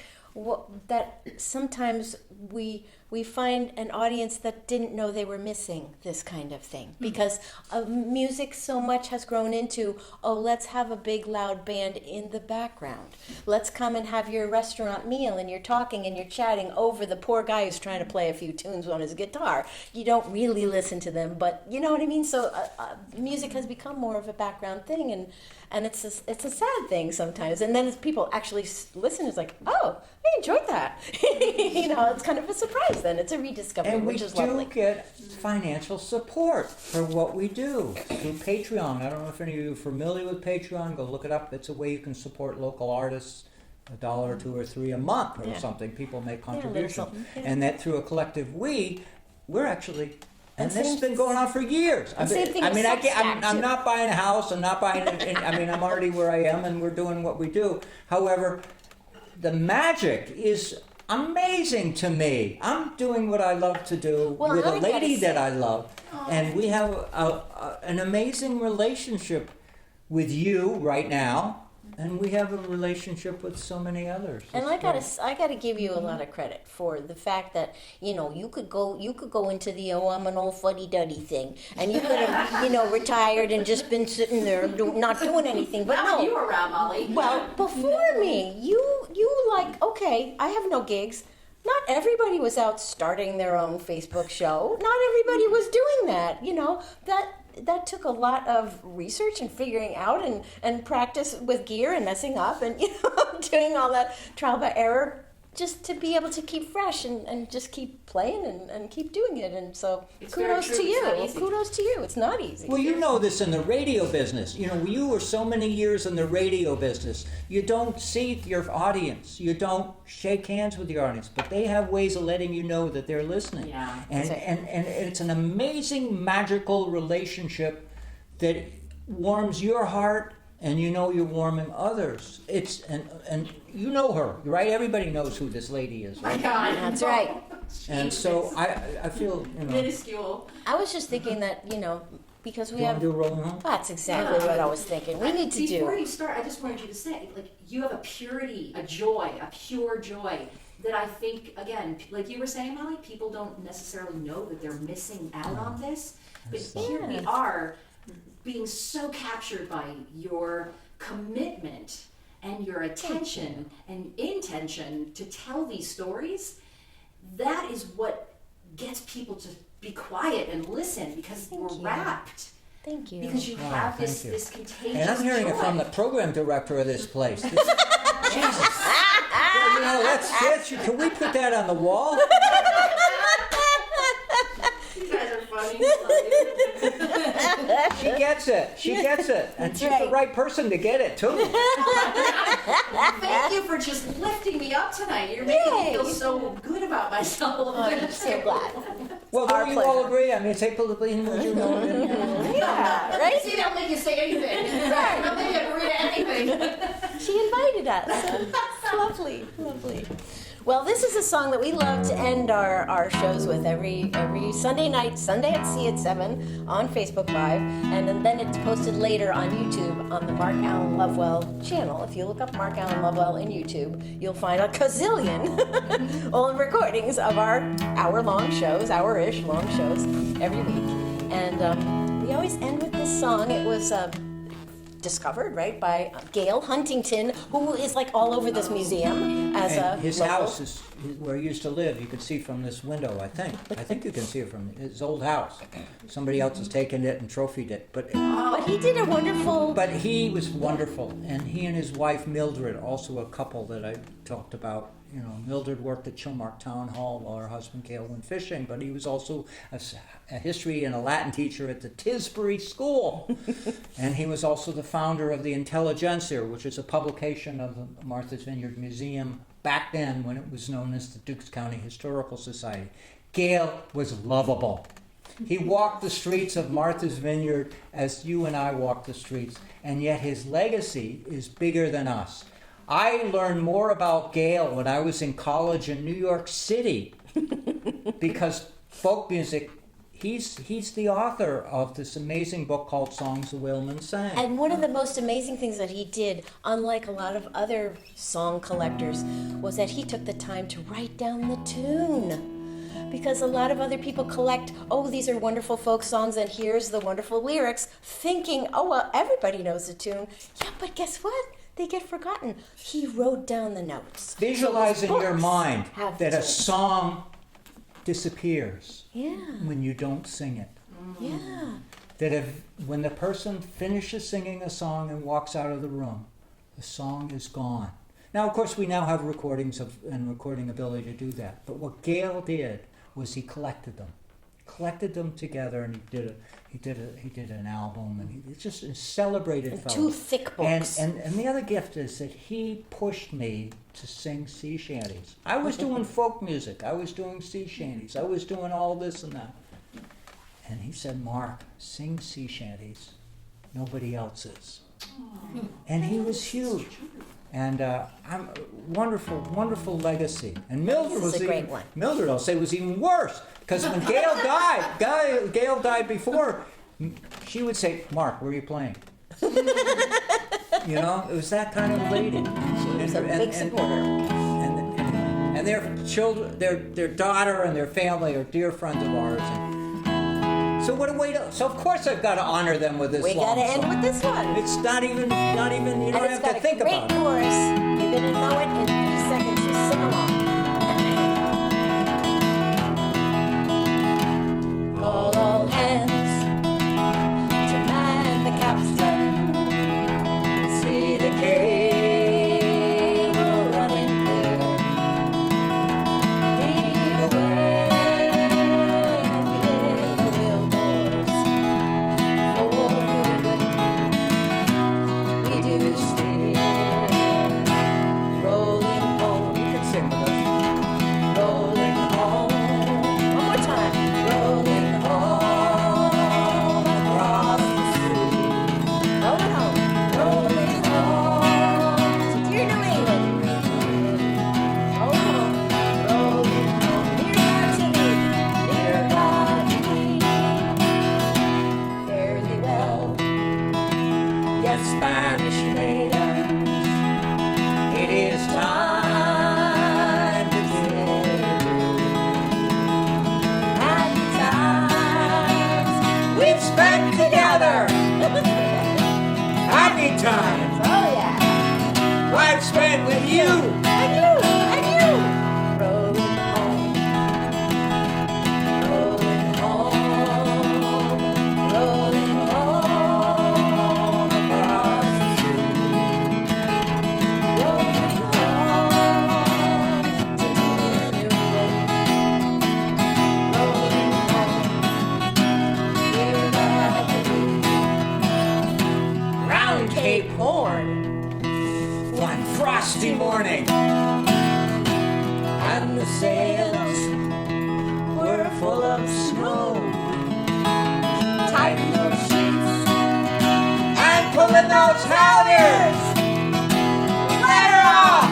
B: that sometimes we find an audience that didn't know they were missing this kind of thing because music so much has grown into, let's have a big loud band in the background. Let's come and have your restaurant meal and you're talking and you're chatting over the poor guy who's trying to play a few tunes on his guitar. You don't really listen to them, but you know what I mean? So music has become more of a background thing and it's a sad thing sometimes. And then as people actually listen, it's like, oh, I enjoyed that. It's kind of a surprise then. It's a rediscovery,
A: And we
B: which is
A: do
B: lovely.
A: get financial support for what we do through Patreon. I don't know if any of you are familiar with Patreon. Go look it up. It's a way you can support local artists, $1 or $2 or $3 a month or
B: Yeah.
A: something. People make
B: little
A: contributions.
B: something, yeah.
A: And that through a collective we're actually... And
B: And
A: this has
B: same-
A: been going on for years.
B: and same thing with Substack,
A: I'm
B: too.
A: not buying a house. I'm not buying. I'm already where I am, and we're doing what we do. However, the magic is amazing to me. I'm doing what I love to do
B: Well,
A: with a
B: I gotta
A: lady
B: say-
A: that I love, and we have an amazing relationship with you right now, and we have a relationship with so many others.
B: And
A: It's
B: I gotta give you a lot of credit for the fact that, you know, you could go into the I'm an old fuddy-duddy thing, and you could have, you know, retired and just been sitting there not doing anything. But
C: How
B: no,
C: you were around, Molly?
B: well, before me, you like, okay, I have no gigs. Not everybody was out starting their own Facebook show. Not everybody was doing that. You know, that took a lot of research and figuring out and practice with gear and messing up and, you know, doing all that trial by error just to be able to keep fresh and just keep playing and keep doing it. And so
C: It's very
B: kudos
C: true.
B: to
C: It's
B: you.
C: not easy.
B: Kudos to you. It's not easy.
A: Well, you know this in the radio business. You know, you were so many years in the radio business. You don't see your audience. You don't shake hands with your audience, but they have ways of letting you know that they're listening.
C: Yeah.
A: And,
B: That's right.
A: and it's an amazing, magical relationship that warms your heart, and you know you're warming others. It's and you know her, right? Everybody knows who this lady is,
C: My
A: right?
C: God.
B: That's right.
A: And so I feel, you know.
C: Minuscule.
B: I was just thinking that, you know, because we
A: You want
B: have.
A: to do a rolling home?
B: That's exactly what I was thinking. We need to
C: Before
B: do.
C: you start, I just wanted you to say, like, you have a purity, a joy, a pure joy that I think, again, like you were saying, Molly, people don't necessarily know that they're missing out on this. But here we
B: Yeah.
C: are being so captured by your commitment and your attention and intention to tell these stories. That is what gets people to be quiet and listen, because
B: Thank
C: we're
B: you.
C: rapt.
B: Thank you.
C: Because you
A: Wow,
C: have
A: thank
C: this,
A: you.
C: this contagious
A: And I'm hearing it
C: joy.
A: from the program director of this place. Jesus. Well, you know, that's, can we put that on the wall?
C: You guys are funny.
A: She gets it. She gets it. And
B: That's
A: she's the
B: right.
A: right person to get it, too.
C: Thank you for just lifting me up tonight. You're making me feel
B: Yay.
C: so good about myself.
B: I'm so glad.
A: Well,
B: Our
A: don't you all
B: pleasure.
A: agree? I mean, take the lead, would you know?
B: Yeah, right?
C: See, they'll make you say anything. They'll make you agree to anything.
B: She invited us. It's lovely, lovely. Well, this is a song that we love to end our shows with every Sunday night, Sunday at Sea at 7 on Facebook Live, and then it's posted later on YouTube on the Mark Allen Lovewell channel. If you look up Mark Allen Lovewell in YouTube, you'll find a gazillion old recordings of our hour-long shows, hour-ish long shows every week. And we always end with this song. It was discovered, right, by Gail Huntington, who is like all over this museum as
A: And
B: a
A: his
B: local.
A: house is where he used to live. You can see from this window, I think. I think you can see it from his old house. Somebody else has taken it and trophied it. But
B: But he did a wonderful.
A: he was wonderful. And he and his wife, Mildred, also a couple that I talked about. You know, Mildred worked at Chilmark Town Hall while her husband Gail went fishing, but he was also a history and a Latin teacher at the Tisbury School. And he was also the founder of the Intelligentsia, which is a publication of the Martha's Vineyard Museum back then when it was known as the Dukes County Historical Society. Gail was lovable. He walked the streets of Martha's Vineyard as you and I walk the streets, and yet his legacy is bigger than us. I learned more about Gail when I was in college in New York City because folk music, he's the author of this amazing book called Songs the Whalemen Sang.
B: And one of the most amazing things that he did, unlike a lot of other song collectors, was that he took the time to write down the tune. Because a lot of other people collect, oh, these are wonderful folk songs, and here's the wonderful lyrics, thinking, oh, well, everybody knows the tune. Yeah, but guess what? They get forgotten. He wrote down the notes.
A: Visualize in
B: So his
A: your
B: books
A: mind
B: have
A: that a
B: the-
A: song disappears
B: Yeah,
A: when you don't sing it.
B: yeah.
A: That when the person finishes singing a song and walks out of the room, the song is gone. Now, of course, we now have recordings and recording ability to do that. But what Gail did was he collected them together, and he did an album, and he just celebrated
B: And
A: fellows.
B: two thick books.
A: And the other gift is that he pushed me to sing sea shanties. I was doing folk music. I was doing sea shanties. I was doing all this and that. And he said, Mark, sing sea shanties. Nobody else is. And he was huge. And I'm wonderful, wonderful legacy. And Mildred
B: This is
A: was
B: a great
A: even,
B: one.
A: Mildred, I'll say, was even worse. Because when Gail died before, she would say, Mark, where are you playing? You know, it was that kind of lady.
B: She was a big supporter.
A: And their children, their daughter and their family are dear friends of ours. And so what a way to! So of course I've got to honor them with this
B: We
A: long
B: gotta end
A: song.
B: with this one.
A: It's not even. You don't have to think
B: And
A: about
B: it's got a great
A: it.
B: chorus. You're gonna know it in 3 seconds. Just sing along. Call all hands to man the capstan. See the cable running clear. Lead away the wheelboards. For good we do steer. Rolling home.
A: You can sing with us.
B: Rolling home. One more time. Rolling home across the sea. Rolling home. Rolling home to dear New England. Rolling home. Rolling home. Near God to thee. Fairly well. Yes, Spanish maidens. It is time to and times we've spent together.
A: Happy times
B: Oh yeah,
A: I've spent with you.
B: and you. Rolling home, rolling home, rolling home across the sea. Rolling home to New England. Rolling home, dear God to thee. Round Cape Horn,
A: One frosty morning,
B: and the sails were full of snow. Tighten those sheets
A: and pulling those halyards. Let her off.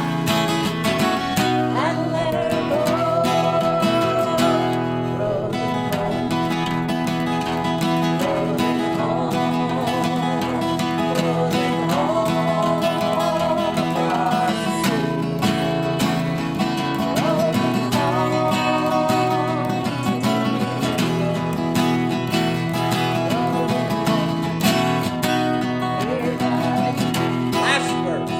B: and let her go. Rolling home, rolling home, rolling home across the sea. Rolling home to New England. Rolling home, dear God.
A: Last verse.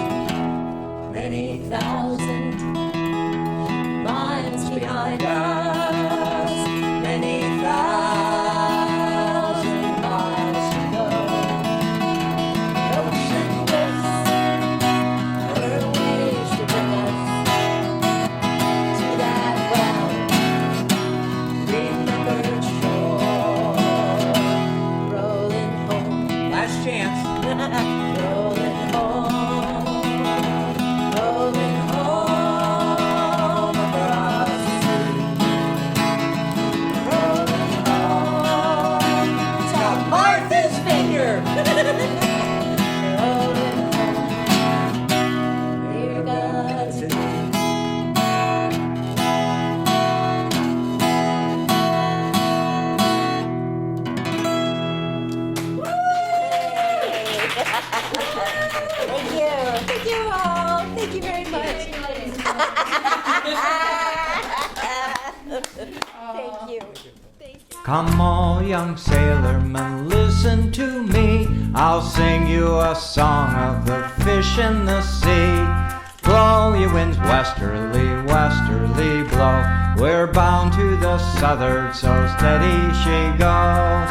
B: Many thousand miles behind us, many thousand miles to go. Ocean drifts her waves to bring us to that well-remembered shore. Rolling home.
A: Last chance.
B: Rolling home, rolling home across the sea. Rolling home to Martha's Vineyard. Rolling home, dear God to thee. Thank you all. Thank you very much. Thank you.
A: Come all young sailormen, listen to me. I'll sing you a song of the fish in the sea. Blow, ye winds, westerly, westerly blow. We're bound to the southward, so steady she goes.